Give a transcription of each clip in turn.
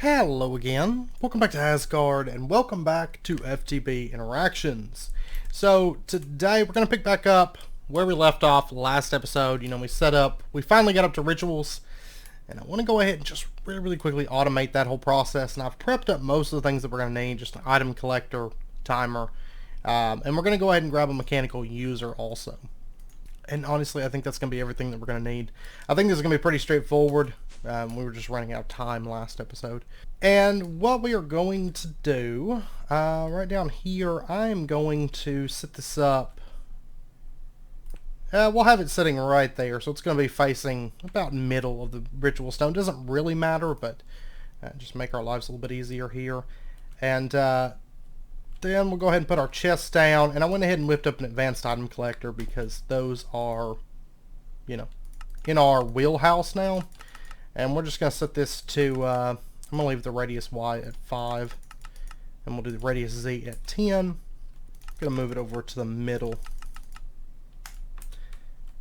Hello again, welcome back to Asgaard, and welcome back to FTB Interactions. So today we're going to pick back up where we left off last episode. We finally got up to rituals, and I want to go ahead and just really quickly automate that whole process. And I've prepped up most of the things that we're going to need, just an item collector, timer, and we're going to go ahead and grab a mechanical user also. And honestly, I think that's going to be everything that we're going to need. I think this is going to be pretty straightforward. We were just running out of time last episode. And what we are going to do, right down here, I am going to set this up. We'll have it sitting right there, so it's going to be facing about middle of the ritual stone. Doesn't really matter, but just make our lives a little bit easier here. And then we'll go ahead and put our chests down, and I went ahead and whipped up an advanced item collector because those are, in our wheelhouse now. And we're just going to set this to, I'm going to leave the radius Y at 5, and we'll do the radius Z at 10. I'm going to move it over to the middle.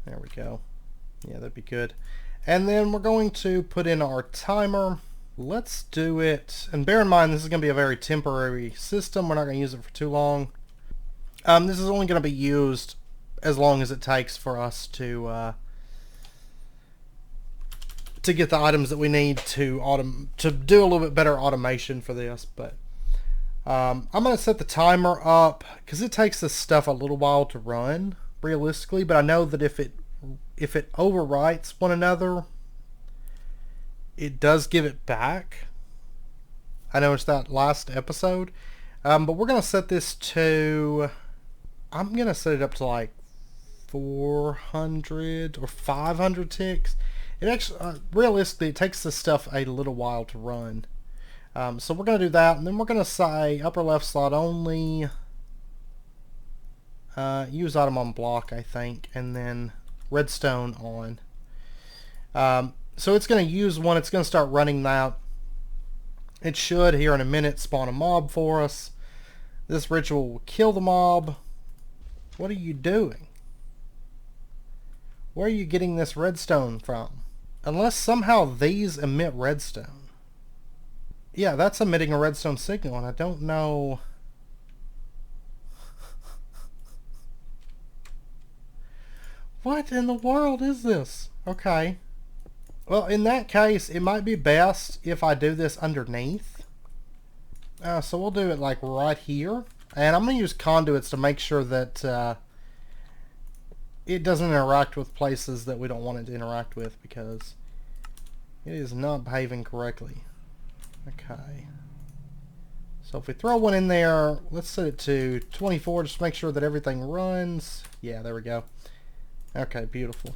There we go. Yeah, that'd be good. And then we're going to put in our timer. Let's do it, and bear in mind this is going to be a very temporary system. We're not going to use it for too long. This is only going to be used as long as it takes for us to get the items that we need to do a little bit better automation for this. But I'm going to set the timer up because it takes this stuff a little while to run realistically. But I know that if it overwrites one another, it does give it back. I noticed that last episode. But we're going to set this to, I'm going to set it up to like 400 or 500 ticks. It actually, realistically, it takes this stuff a little while to run. So we're going to do that, and then we're going to say upper left slot only, use item on block, I think, and then redstone on. So it's going to use one, it's going to start running that. It should, here in a minute, spawn a mob for us. This ritual will kill the mob. What are you doing? Where are you getting this redstone from? Unless somehow these emit redstone. Yeah, that's emitting a redstone signal, and I don't know. What in the world is this? Okay. Well, in that case, it might be best if I do this underneath. So we'll do it like right here. And I'm going to use conduits to make sure that it doesn't interact with places that we don't want it to interact with, because it is not behaving correctly. Okay. So if we throw one in there, let's set it to 24 just to make sure that everything runs. Yeah, there we go. Okay, beautiful.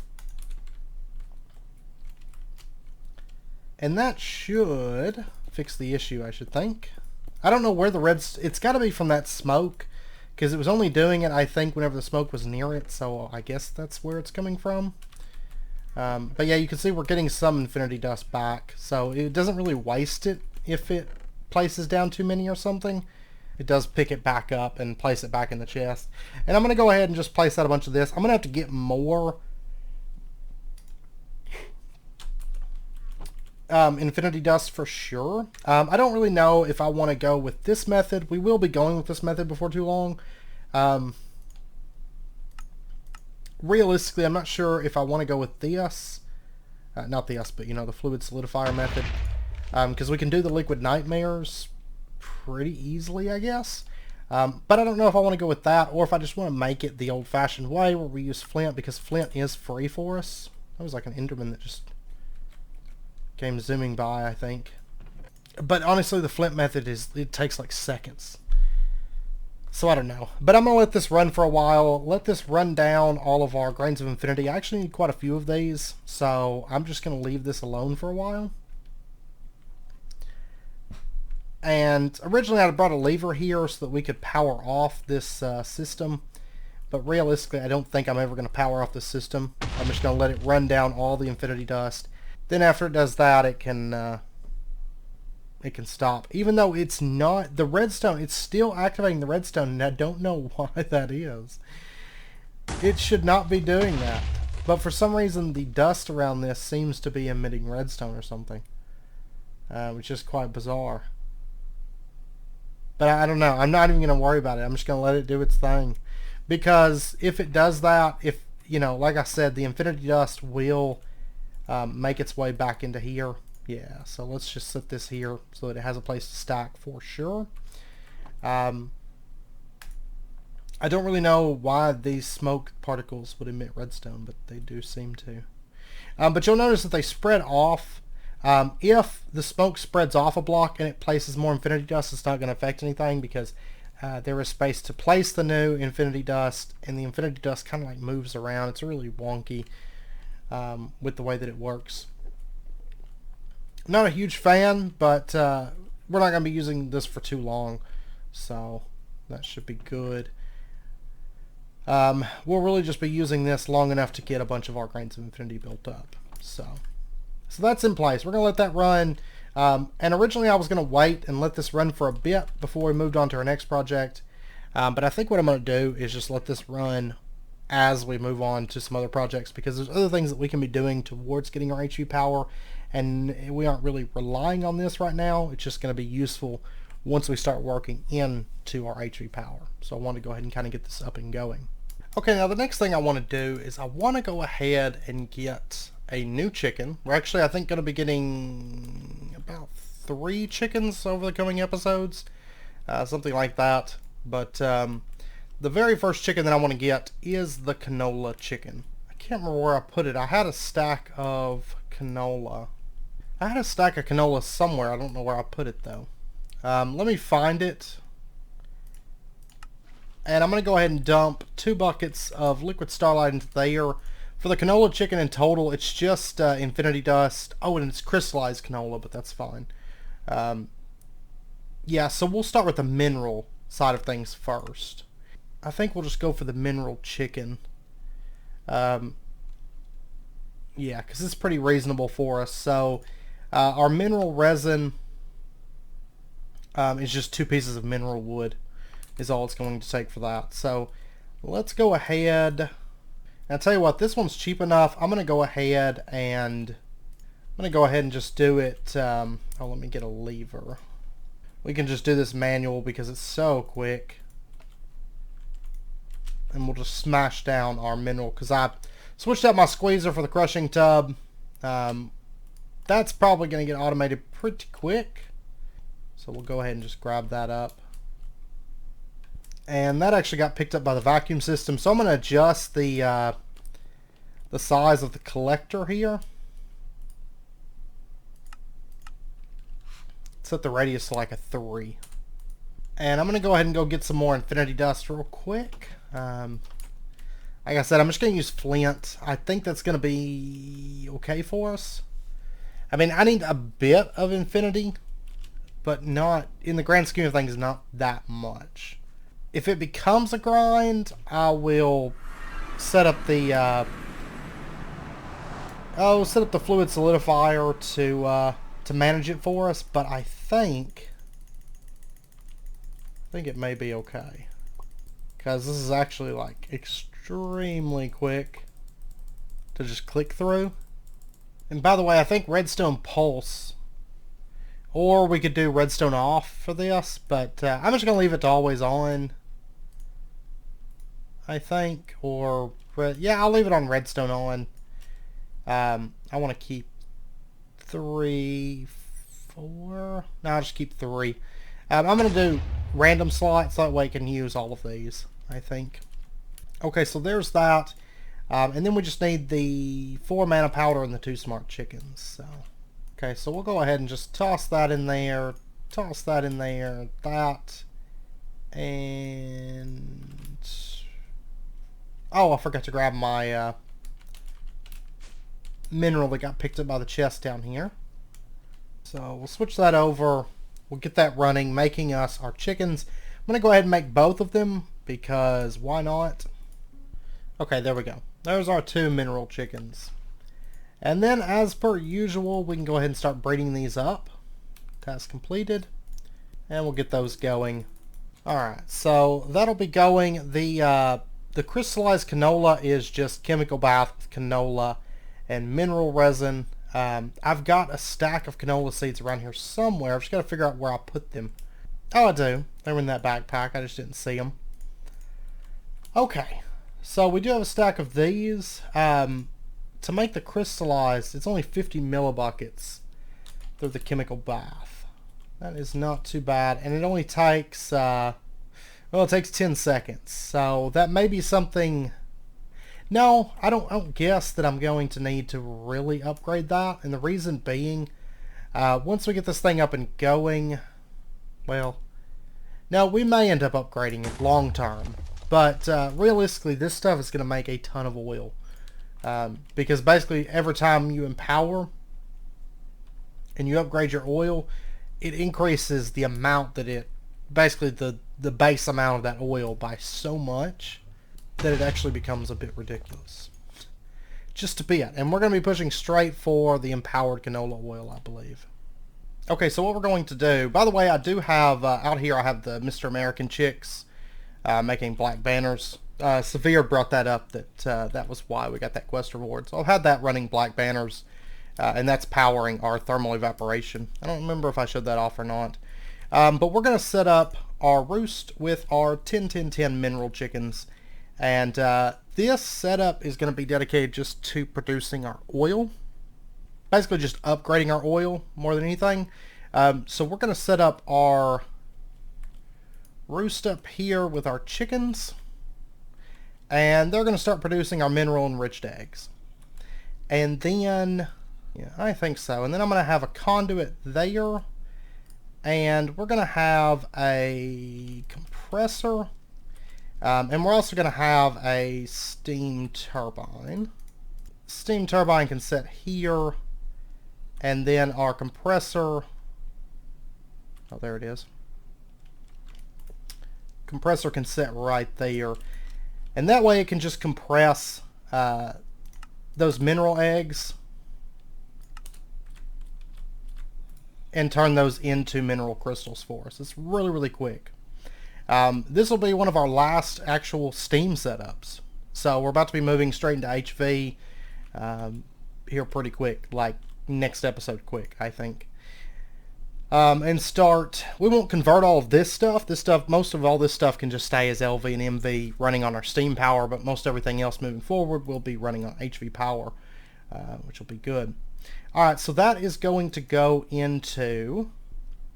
And that should fix the issue, I should think. I don't know where the it's got to be from that smoke, because it was only doing it, I think, whenever the smoke was near it, so I guess that's where it's coming from. But yeah, you can see we're getting some infinity dust back, so it doesn't really waste it if it places down too many or something. It does pick it back up and place it back in the chest. And I'm going to go ahead and just place out a bunch of this. I'm going to have to get more infinity dust for sure. I don't really know if I want to go with this method. We will be going with this method before too long. Realistically, I'm not sure if I want to go with this. Not this, but the fluid solidifier method. Because we can do the liquid nightmares pretty easily, I guess. But I don't know if I want to go with that, or if I just want to make it the old-fashioned way where we use flint, because flint is free for us. That was like an Enderman that just came zooming by, I think. But honestly, the flint method it takes like seconds. So I don't know. But I'm going to let this run for a while. Let this run down all of our grains of infinity. I actually need quite a few of these, so I'm just going to leave this alone for a while. And originally I brought a lever here so that we could power off this system. But realistically, I don't think I'm ever going to power off this system. I'm just going to let it run down all the infinity dust. Then after it does that, it can stop. Even though it's not the redstone, it's still activating the redstone, and I don't know why that is. It should not be doing that. But for some reason, the dust around this seems to be emitting redstone or something. which is quite bizarre. But I don't know. I'm not even going to worry about it. I'm just going to let it do its thing. Because if it does that, if, you know, like I said, the infinity dust will make its way back into here. Yeah, so let's just set this here so that it has a place to stack for sure. I don't really know why these smoke particles would emit redstone, but they do seem to. But you'll notice that they spread off. If the smoke spreads off a block and it places more infinity dust, it's not going to affect anything because there is space to place the new infinity dust, and the infinity dust kind of like moves around. It's really wonky with the way that it works. Not a huge fan, but we're not going to be using this for too long, so that should be good. We'll really just be using this long enough to get a bunch of our grains of infinity built up. So that's in place. We're going to let that run. And originally I was going to wait and let this run for a bit before we moved on to our next project. But I think what I'm going to do is just let this run as we move on to some other projects, because there's other things that we can be doing towards getting our HV power, and we aren't really relying on this right now. It's just going to be useful once we start working into our HV power. So I want to go ahead and kind of get this up and going. Okay, now the next thing I want to do is I want to go ahead and get a new chicken. We're actually, I think, going to be getting about 3 chickens over the coming episodes. Something like that. But the very first chicken that I want to get is the canola chicken. I can't remember where I put it. I had a stack of canola. I had a stack of canola somewhere. I don't know where I put it though. Let me find it. And I'm going to go ahead and dump 2 buckets of liquid starlight into there. For the canola chicken in total, it's just infinity dust. Oh, and it's crystallized canola, but that's fine. Yeah, so we'll start with the mineral side of things first. I think we'll just go for the mineral chicken. Yeah, because it's pretty reasonable for us. So our mineral resin is just 2 pieces of mineral wood is all it's going to take for that. So let's go ahead. And I'll tell you what, this one's cheap enough. I'm going to go ahead and just do it. Oh, let me get a lever. We can just do this manual because it's so quick. And we'll just smash down our mineral, because I switched out my squeezer for the crushing tub. That's probably going to get automated pretty quick. So we'll go ahead and just grab that up. And that actually got picked up by the vacuum system. So I'm going to adjust the size of the collector here. Set the radius to like a 3. And I'm going to go ahead and go get some more infinity dust real quick. Like I said, I'm just going to use flint. I think that's going to be okay for us. I mean, I need a bit of infinity, but not, in the grand scheme of things, not that much. If it becomes a grind, I will set up the set up the fluid solidifier to manage it for us. But I think it may be okay, because this is actually like extremely quick to just click through. And by the way, I think redstone pulse, or we could do redstone off for this, but I'm just gonna leave it to always on, I think. Or yeah, I'll leave it on redstone on. I want to keep 3, 4. No, I'll just keep 3. I'm going to do random slots, so that way I can use all of these, I think. Okay, so there's that. And then we just need the 4 mana powder and the 2 smart chickens. So, okay, so we'll go ahead and just toss that in there. Toss that in there. That. And... oh, I forgot to grab my mineral that got picked up by the chest down here. So we'll switch that over. We'll get that running, making us our chickens. I'm going to go ahead and make both of them, because why not? Okay, there we go. There's our 2 mineral chickens. And then, as per usual, we can go ahead and start breeding these up. Task completed. And we'll get those going. Alright, so that'll be going. The crystallized canola is just chemical bath with canola and mineral resin. I've got a stack of canola seeds around here somewhere. I've just got to figure out where I put them. Oh, I do. They're in that backpack. I just didn't see them. Okay. So we do have a stack of these. To make the crystallized, it's only 50 millibuckets through the chemical bath. That is not too bad. And it only takes, well, it takes 10 seconds. So that may be something... No, I don't guess that I'm going to need to really upgrade that. And the reason being, once we get this thing up and going, well, no, we may end up upgrading it long term. But realistically, this stuff is going to make a ton of oil. Because basically every time you empower and you upgrade your oil, it increases the amount that it, basically the base amount of that oil by so much that it actually becomes a bit ridiculous. Just a bit. And we're going to be pushing straight for the empowered canola oil, I believe. Okay, so what we're going to do, by the way, I do have, out here I have the Mr. American chicks making black banners. Severe brought that up, that was why we got that quest reward. So I've had that running black banners, and that's powering our thermal evaporation. I don't remember if I showed that off or not. But we're going to set up our roost with our 10-10-10 mineral chickens. And this setup is going to be dedicated just to producing our oil. Basically just upgrading our oil more than anything. So we're going to set up our roost up here with our chickens. And they're going to start producing our mineral enriched eggs. And then, yeah, I think so. And then I'm going to have a conduit there. And we're going to have a compressor. And we're also going to have a steam turbine. Steam turbine can sit here. And then our compressor... Oh, there it is. Compressor can sit right there. And that way it can just compress those mineral eggs and turn those into mineral crystals for us. It's really, really quick. This will be one of our last actual steam setups. So we're about to be moving straight into HV here pretty quick, like next episode quick, I think. And start, we won't convert all of this stuff. Most of all this stuff can just stay as LV and MV running on our steam power, but most everything else moving forward will be running on HV power, which will be good. Alright, so that is going to go into,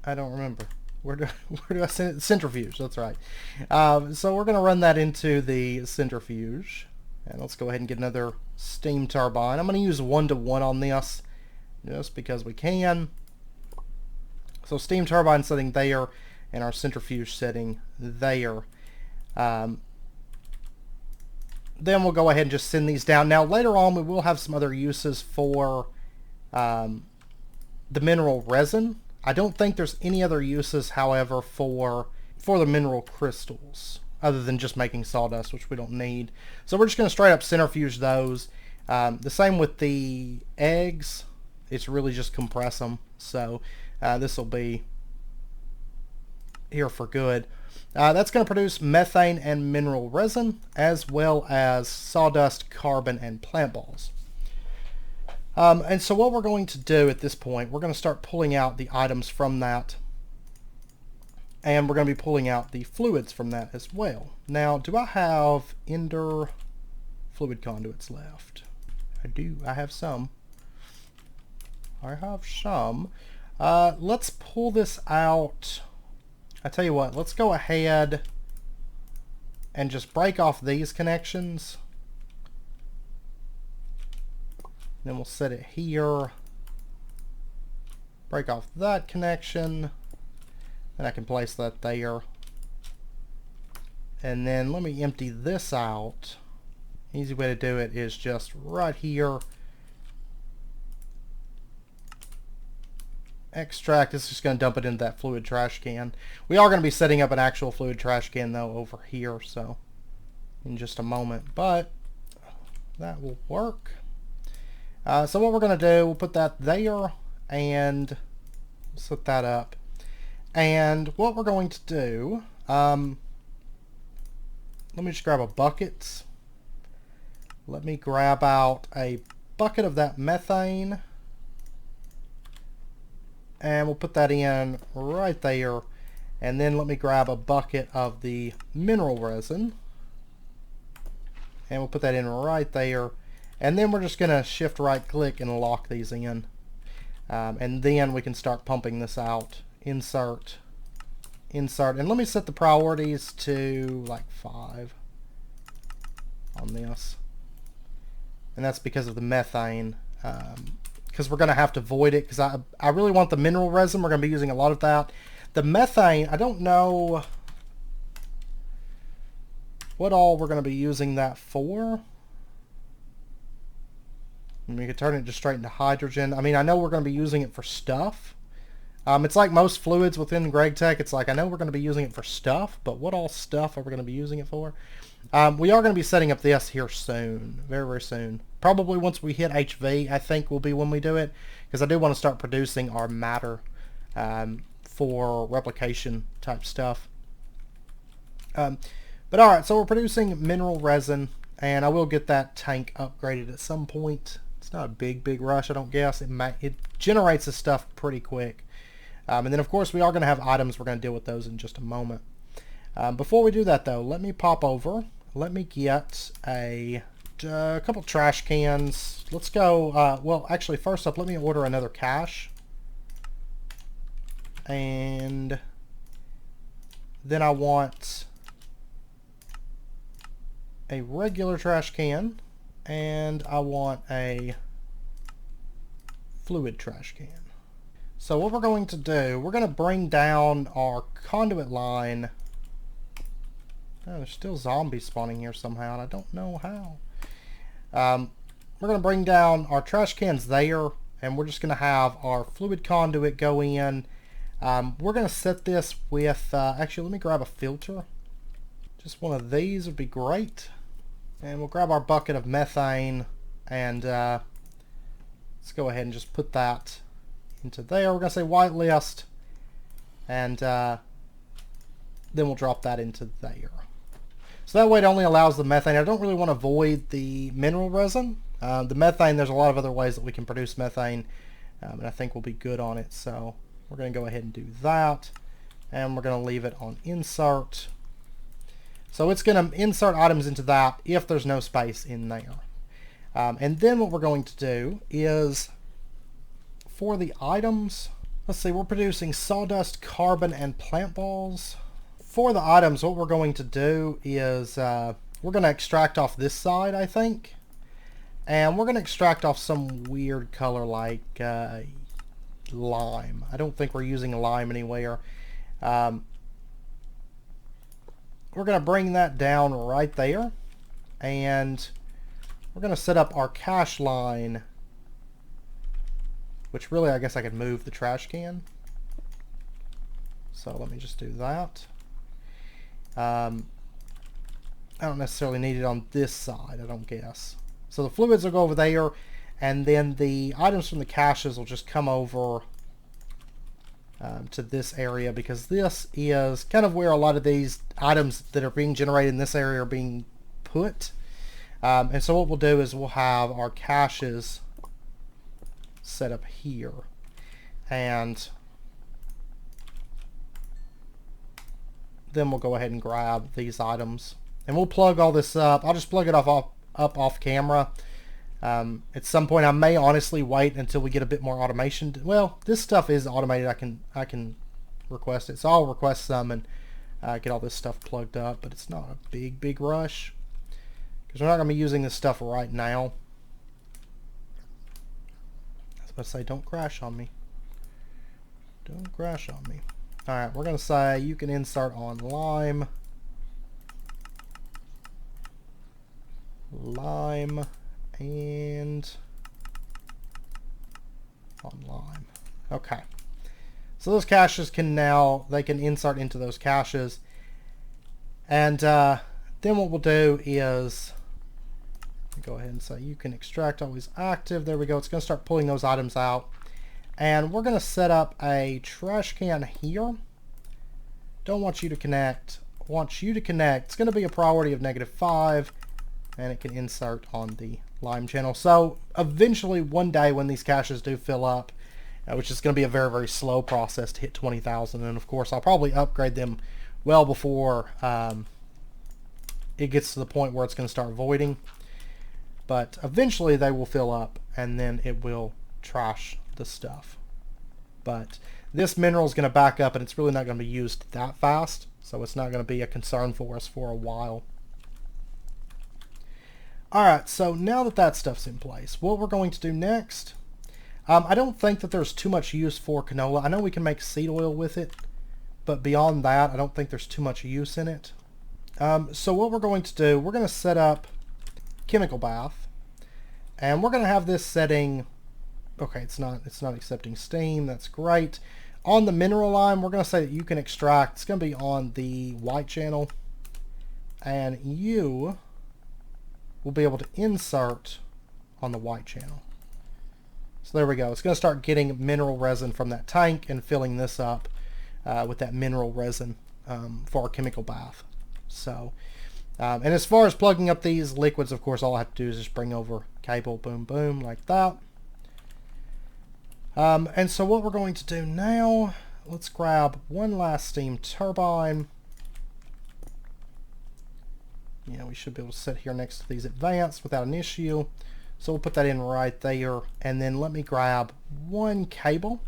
I don't remember. Where do I send it? Centrifuge, that's right. So we're going to run that into the centrifuge. And let's go ahead and get another steam turbine. I'm going to use 1-to-1 on this, just because we can. So steam turbine setting there, and our centrifuge setting there. Then we'll go ahead and just send these down. Now later on we will have some other uses for the mineral resin. I don't think there's any other uses, however, for the mineral crystals, other than just making sawdust, which we don't need. So we're just going to straight up centrifuge those. The same with the eggs. It's really just compress them. So this will be here for good. That's going to produce methane and mineral resin, as well as sawdust, carbon, and plant balls. And so what we're going to do at this point, we're going to start pulling out the items from that. And we're going to be pulling out the fluids from that as well. Now, do I have ender fluid conduits left? I do. I have some. I have some. Let's pull this out. I tell you what, let's go ahead and just break off these connections. Then we'll set it here. Break off that connection. And I can place that there. And then let me empty this out. Easy way to do it is just right here. Extract. It's just going to dump it into that fluid trash can. We are going to be setting up an actual fluid trash can though over here, so in just a moment, but that will work. So what we're going to do, we'll put that there and set that up. And what we're going to do, let me just grab a bucket. Let me grab out a bucket of that methane. And we'll put that in right there. And then let me grab a bucket of the mineral resin. And we'll put that in right there. And then we're just going to shift right click and lock these in. And then we can start pumping this out. Insert. Insert. And let me set the priorities to like 5 on this. And that's because of the methane. Because we're going to have to void it. Because I really want the mineral resin. We're going to be using a lot of that. The methane, I don't know what all we're going to be using that for. And we could turn it just straight into hydrogen. I mean, I know we're going to be using it for stuff. It's like most fluids within GregTech. It's like, I know we're going to be using it for stuff, but what all stuff are we going to be using it for? We are going to be setting up this here soon. Very, very soon. Probably once we hit HV, I think will be when we do it. Because I do want to start producing our matter for replication type stuff. But alright, so we're producing mineral resin. And I will get that tank upgraded at some point. It's not a big rush, I don't guess. It generates the stuff pretty quick. And then, of course, we are going to have items. We're going to deal with those in just a moment. Before we do that, though, let me pop over. Let me get a couple trash cans. Let's go. Well, actually, first up, let me order another cache. And then I want a regular trash can. And I want a fluid trash can. So what we're going to do, we're going to bring down our conduit line. Oh, there's still zombies spawning here somehow, and I don't know how. We're going to bring down our trash cans there, and we're just going to have our fluid conduit go in. We're going to set this with, actually let me grab a filter. Just one of these would be great. And we'll grab our bucket of methane, and let's go ahead and just put that into there. We're going to say whitelist, and then we'll drop that into there. So that way it only allows the methane. I don't really want to void the mineral resin. The methane, there's a lot of other ways that we can produce methane, and I think we'll be good on it. So we're going to go ahead and do that, and we're going to leave it on insert. So it's going to insert items into that if there's no space in there. And then what we're going to do is, for the items, let's see, we're producing sawdust, carbon, and plant balls. For the items, what we're going to do is we're going to extract off this side, I think. And we're going to extract off some weird color like lime. I don't think we're using lime anywhere. We're going to bring that down right there. And we're going to set up our cache line. Which really, I guess I could move the trash can. So let me just do that. I don't necessarily need it on this side, I don't guess. So the fluids will go over there, and then the items from the caches will just come over to this area, because this is kind of where a lot of these items that are being generated in this area are being put. And so what we'll do is we'll have our caches set up here, and then we'll go ahead and grab these items, and we'll plug all this up. I'll just plug it off camera. At some point I may honestly wait until we get a bit more automation. Well, this stuff is automated. I can request it, so I'll request some and get all this stuff plugged up, but it's not a big rush because we're not going to be using this stuff right now. I was about to say, don't crash on me. Don't crash on me. Alright, we're going to say you can insert on lime. Lime and on lime. Okay. So those caches can now, they can insert into those caches. And then what we'll do is, go ahead and say you can extract always active. There we go. It's going to start pulling those items out. And we're going to set up a trash can here. Don't want you to connect. Want you to connect. It's going to be a priority of -5. And it can insert on the lime channel. So eventually one day when these caches do fill up, which is going to be a very, very slow process to hit 20,000. And of course, I'll probably upgrade them well before it gets to the point where it's going to start voiding. But eventually they will fill up, and then it will trash the stuff. But this mineral is going to back up, and it's really not going to be used that fast, so it's not going to be a concern for us for a while. Alright, so now that that stuff's in place, what we're going to do next, I don't think that there's too much use for canola. I know we can make seed oil with it, but beyond that, I don't think there's too much use in it. So what we're going to do, we're going to set up chemical bath, and we're going to have this setting. Okay, it's not accepting steam. That's great. On the mineral line, we're going to say that you can extract. It's going to be on the white channel, and you will be able to insert on the white channel. So there we go. It's going to start getting mineral resin from that tank and filling this up with that mineral resin for our chemical bath. So, and as far as plugging up these liquids, of course, all I have to do is just bring over cable, boom, boom, like that. And so what we're going to do now, let's grab one last steam turbine. Yeah, we should be able to sit here next to these advanced without an issue. So we'll put that in right there. And then let me grab one cable.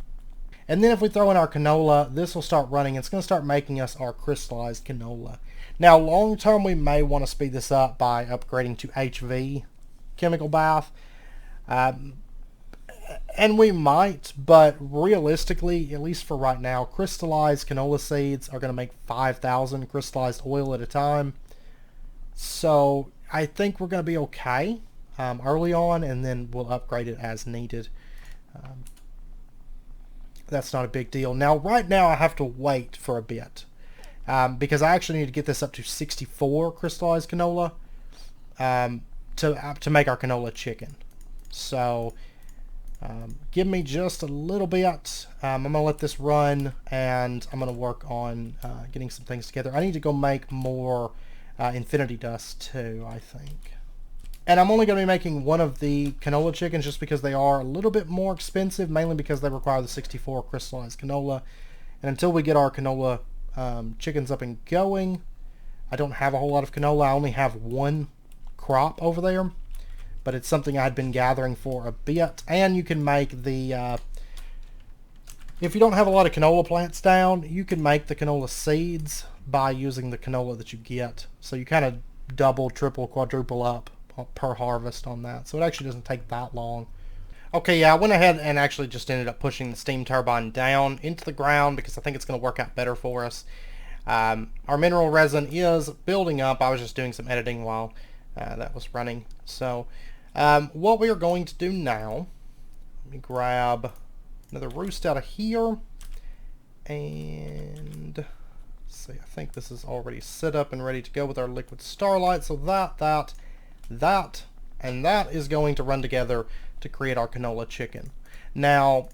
And then if we throw in our canola, this will start running. It's going to start making us our crystallized canola. Now, long term, we may want to speed this up by upgrading to HV chemical bath. And we might, but realistically, at least for right now, crystallized canola seeds are going to make 5,000 crystallized oil at a time. So I think we're going to be okay early on, and then we'll upgrade it as needed. That's not a big deal. Now, right now, I have to wait for a bit because I actually need to get this up to 64 crystallized canola to make our canola chicken. So give me just a little bit. I'm going to let this run, and I'm going to work on getting some things together. I need to go make more infinity dust too, I think. And I'm only going to be making one of the canola chickens just because they are a little bit more expensive, mainly because they require the 64 crystallized canola. And until we get our canola chickens up and going, I don't have a whole lot of canola. I only have one crop over there, but it's something I had been gathering for a bit. And you can make the if you don't have a lot of canola plants down, you can make the canola seeds by using the canola that you get. So you kind of double, triple, quadruple up per harvest on that. So it actually doesn't take that long. Okay, yeah, I went ahead and actually just ended up pushing the steam turbine down into the ground because I think it's going to work out better for us. Our mineral resin is building up. I was just doing some editing while that was running. So what we are going to do now, let me grab another roost out of here, and let's see, I think this is already set up and ready to go with our liquid starlight. So that and that is going to run together to create our canola chicken. Now,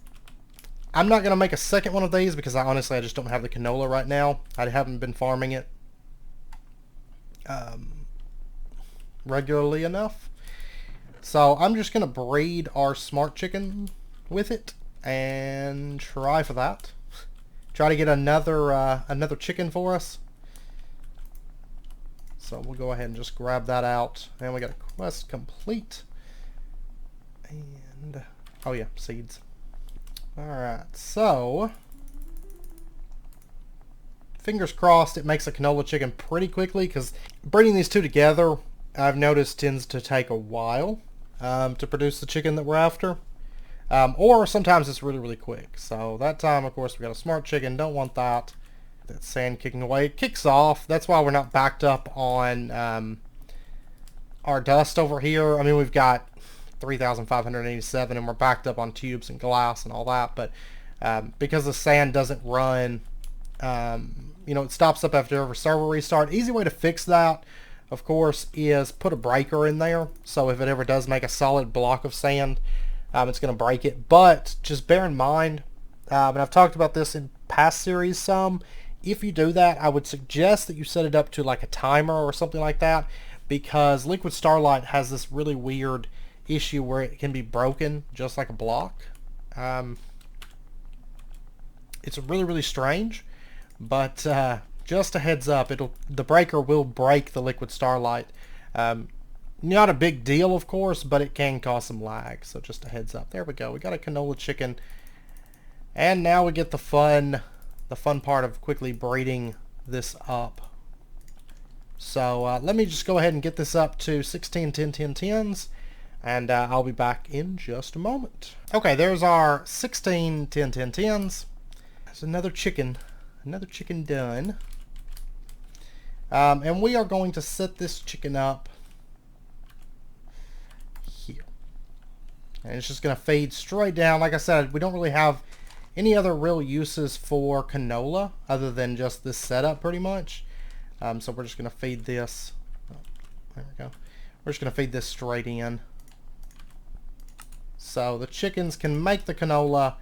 I'm not going to make a second one of these because I just don't have the canola right now. I haven't been farming it regularly enough. So I'm just going to breed our smart chicken with it and try for that. Try to get another chicken for us. So we'll go ahead and just grab that out. And we got a quest complete. And, oh yeah, seeds. Alright, so fingers crossed it makes a canola chicken pretty quickly, because breeding these two together, I've noticed, tends to take a while to produce the chicken that we're after. Or sometimes it's really, really quick. So that time, of course, we got a smart chicken. Don't want that. That sand kicking away. It kicks off. That's why we're not backed up on our dust over here. I mean, we've got 3,587 and we're backed up on tubes and glass and all that. But because the sand doesn't run, it stops up after every server restart. Easy way to fix that, of course, is put a breaker in there. So if it ever does make a solid block of sand, it's going to break it. But just bear in mind, and I've talked about this in past series some, if you do that, I would suggest that you set it up to like a timer or something like that, because liquid starlight has this really weird issue where it can be broken just like a block. It's really, really strange, but just a heads up, the breaker will break the liquid starlight. Not a big deal, of course, but it can cause some lag, so just a heads up. There we go. We got a canola chicken, and now we get the fun part of quickly breeding this up. So let me just go ahead and get this up to 16 10 10 10s, and I'll be back in just a moment. Okay, there's our 16 10 10 10s. There's another chicken done. And we are going to set this chicken up here. And it's just going to feed straight down. Like I said, we don't really have any other real uses for canola other than just this setup pretty much. So we're just going to feed this. Oh, there we go. We're just going to feed this straight in. So the chickens can make the canola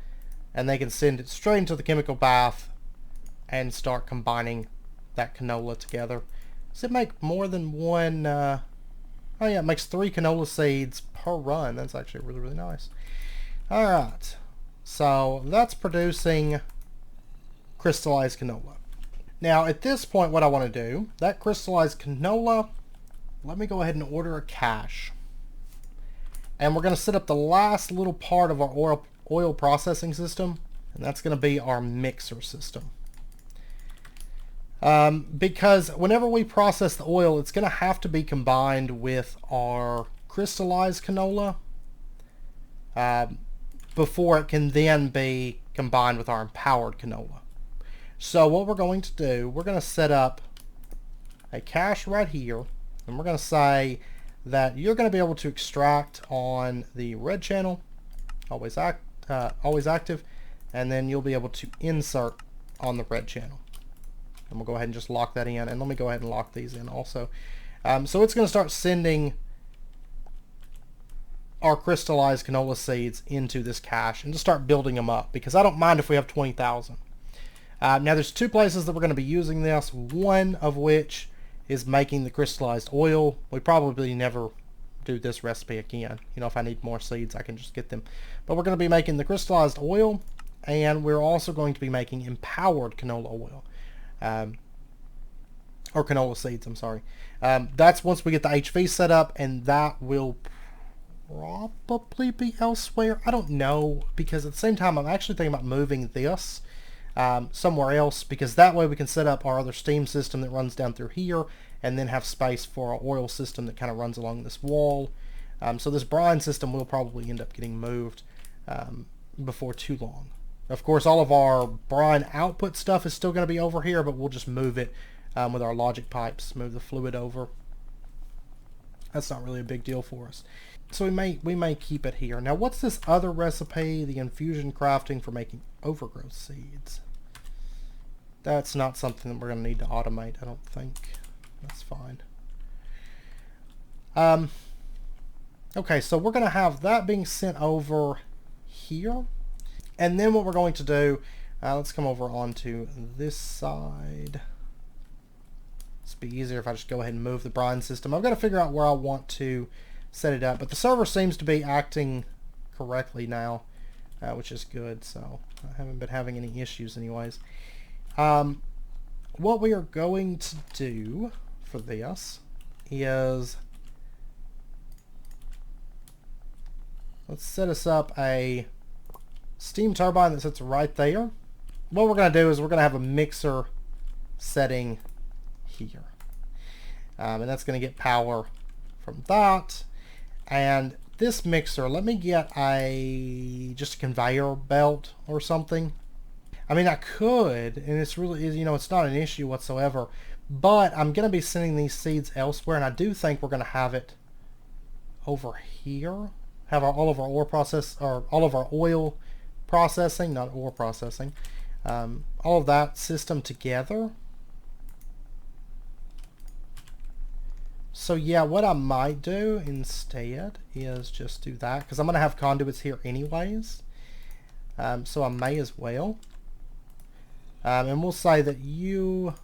and they can send it straight into the chemical bath and start combining that canola together. Does it make more than one? Oh yeah, it makes 3 canola seeds per run. That's actually really, really nice. Alright, so that's producing crystallized canola. Now at this point what I want to do, that crystallized canola, let me go ahead and order a cache. And we're going to set up the last little part of our oil processing system, and that's going to be our mixer system. Because whenever we process the oil, it's going to have to be combined with our crystallized canola before it can then be combined with our empowered canola. So what we're going to do, we're going to set up a cache right here, and we're going to say that you're going to be able to extract on the red channel, always active, and then you'll be able to insert on the red channel. And we'll go ahead and just lock that in, and let me go ahead and lock these in also. So it's going to start sending our crystallized canola seeds into this cache and just start building them up, because I don't mind if we have 20,000. Now there's 2 places that we're going to be using this, one of which is making the crystallized oil. We probably never do this recipe again. You know, if I need more seeds, I can just get them. But we're going to be making the crystallized oil, and we're also going to be making empowered canola oil. Or canola seeds, I'm sorry. That's once we get the HV set up, and that will probably be elsewhere. I don't know, because at the same time I'm actually thinking about moving this somewhere else, because that way we can set up our other steam system that runs down through here, and then have space for our oil system that kind of runs along this wall. So this brine system will probably end up getting moved before too long. Of course, all of our brine output stuff is still going to be over here, but we'll just move it with our logic pipes, move the fluid over. That's not really a big deal for us. So we may keep it here. Now, what's this other recipe? The infusion crafting for making overgrowth seeds. That's not something that we're going to need to automate, I don't think. That's fine. Okay, so we're going to have that being sent over here. And then what we're going to do, let's come over onto this side. It's be easier if I just go ahead and move the brine system. I've got to figure out where I want to set it up, but the server seems to be acting correctly now, which is good, so I haven't been having any issues anyways. What we are going to do for this is, let's set us up a steam turbine that sits right there. What we're going to do is we're going to have a mixer setting here, and that's going to get power from that. And this mixer, let me get just a conveyor belt or something. I mean, I could, and it's really, you know, it's not an issue whatsoever, but I'm going to be sending these seeds elsewhere, and I do think we're going to have it over here, have all of our ore process, or all of our oil processing, not ore processing, all of that system together. So yeah, what I might do instead is just do that, because I'm going to have conduits here anyways, so I may as well. And we'll say that you,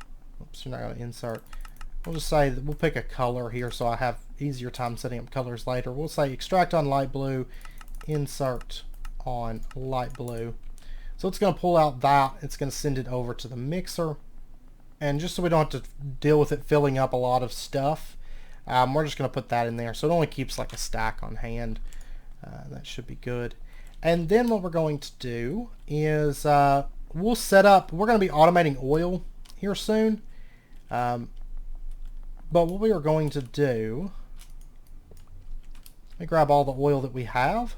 oops, you're not going to insert. We'll just say that we'll pick a color here so I have easier time setting up colors later. We'll say extract on light blue, insert on light blue. So it's going to pull out that. It's going to send it over to the mixer. And just so we don't have to deal with it filling up a lot of stuff, we're just going to put that in there. So it only keeps like a stack on hand. That should be good. And then what we're going to do is we'll set up, we're going to be automating oil here soon. But what we are going to do, let me grab all the oil that we have.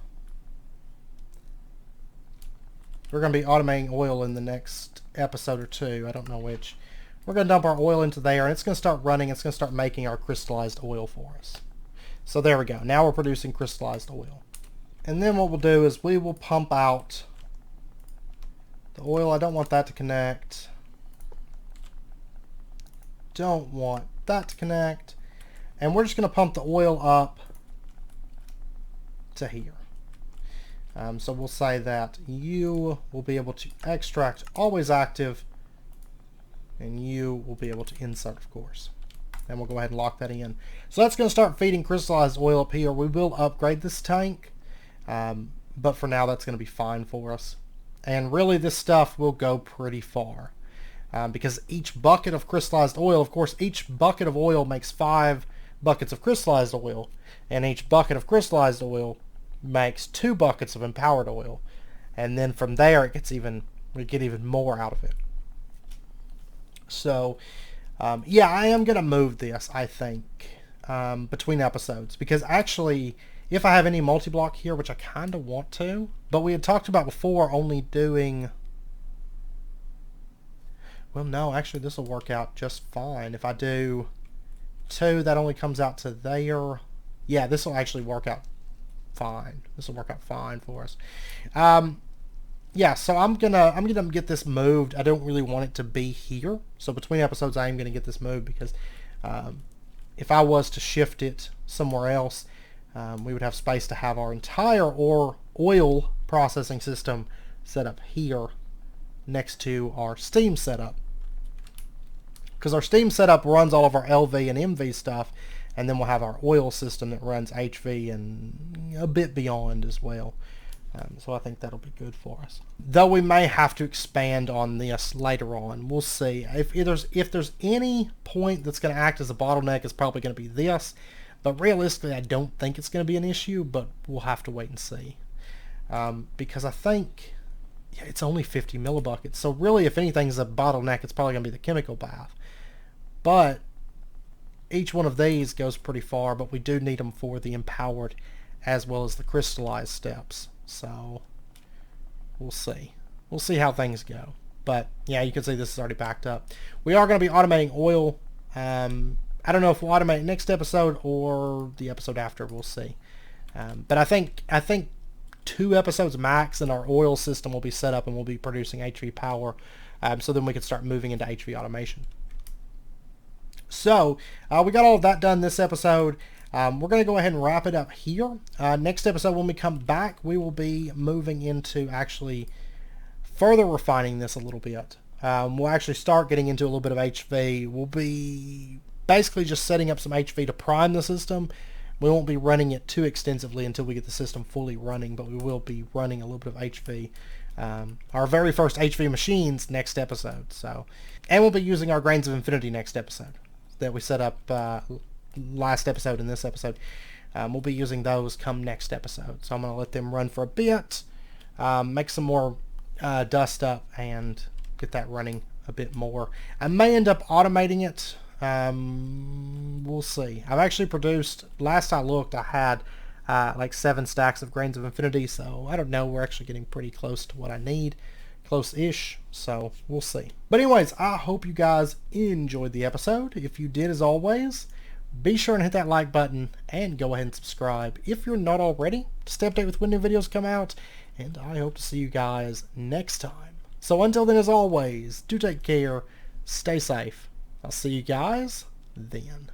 We're going to be automating oil in the next episode or two. I don't know which. We're going to dump our oil into there, and it's going to start running. It's going to start making our crystallized oil for us. So there we go. Now we're producing crystallized oil. And then what we'll do is we will pump out the oil. I don't want that to connect. Don't want that to connect. And we're just going to pump the oil up to here. So we'll say that you will be able to extract always active, and you will be able to insert, of course. And we'll go ahead and lock that in. So that's going to start feeding crystallized oil up here. We will upgrade this tank. But for now, that's going to be fine for us. And really, this stuff will go pretty far. Because each bucket of crystallized oil, of course, each bucket of oil makes 5 buckets of crystallized oil. And each bucket of crystallized oil makes 2 buckets of empowered oil. And then from there, we get even more out of it. So, yeah, I am going to move this, I think, between episodes. Because actually, if I have any multi-block here, which I kind of want to, but we had talked about before only doing... Well, no, actually, this will work out just fine. If I do 2, that only comes out to there. Yeah, this will actually work out fine. This will work out fine for us. Yeah, so I'm gonna get this moved. I don't really want it to be here. So between episodes, I am gonna get this moved because if I was to shift it somewhere else, we would have space to have our entire oil processing system set up here next to our steam setup. Because our steam setup runs all of our LV and MV stuff, and then we'll have our oil system that runs HV and a bit beyond as well. So I think that'll be good for us. Though we may have to expand on this later on. We'll see. If there's any point that's going to act as a bottleneck, it's probably going to be this. But realistically, I don't think it's going to be an issue, but we'll have to wait and see. Because I think it's only 50 millibuckets. So really, if anything's a bottleneck, it's probably going to be the chemical bath. But each one of these goes pretty far, but we do need them for the empowered as well as the crystallized steps. So we'll see. We'll see how things go. But yeah, you can see this is already backed up. We are going to be automating oil. I don't know if we'll automate next episode or the episode after. We'll see. But I think 2 episodes max, and our oil system will be set up and we'll be producing HV power. So then we can start moving into HV automation. So we got all of that done this episode. We're going to go ahead and wrap it up here. Next episode, when we come back, we will be moving into actually further refining this a little bit. We'll actually start getting into a little bit of HV. We'll be basically just setting up some HV to prime the system. We won't be running it too extensively until we get the system fully running, but we will be running a little bit of HV. Our very first HV machines next episode. And we'll be using our Grains of Infinity next episode that we set up last episode and this episode. We'll be using those come next episode. So I'm going to let them run for a bit, make some more dust up, and get that running a bit more. I may end up automating it. We'll see. I've actually produced, last I looked, I had like 7 stacks of Grains of Infinity, so I don't know, we're actually getting pretty close to what I need. Close-ish, so we'll see. But anyways, I hope you guys enjoyed the episode. If you did, as always, be sure and hit that like button and go ahead and subscribe if you're not already to stay updated with when new videos come out, and I hope to see you guys next time. So until then, as always, do take care, stay safe. I'll see you guys then.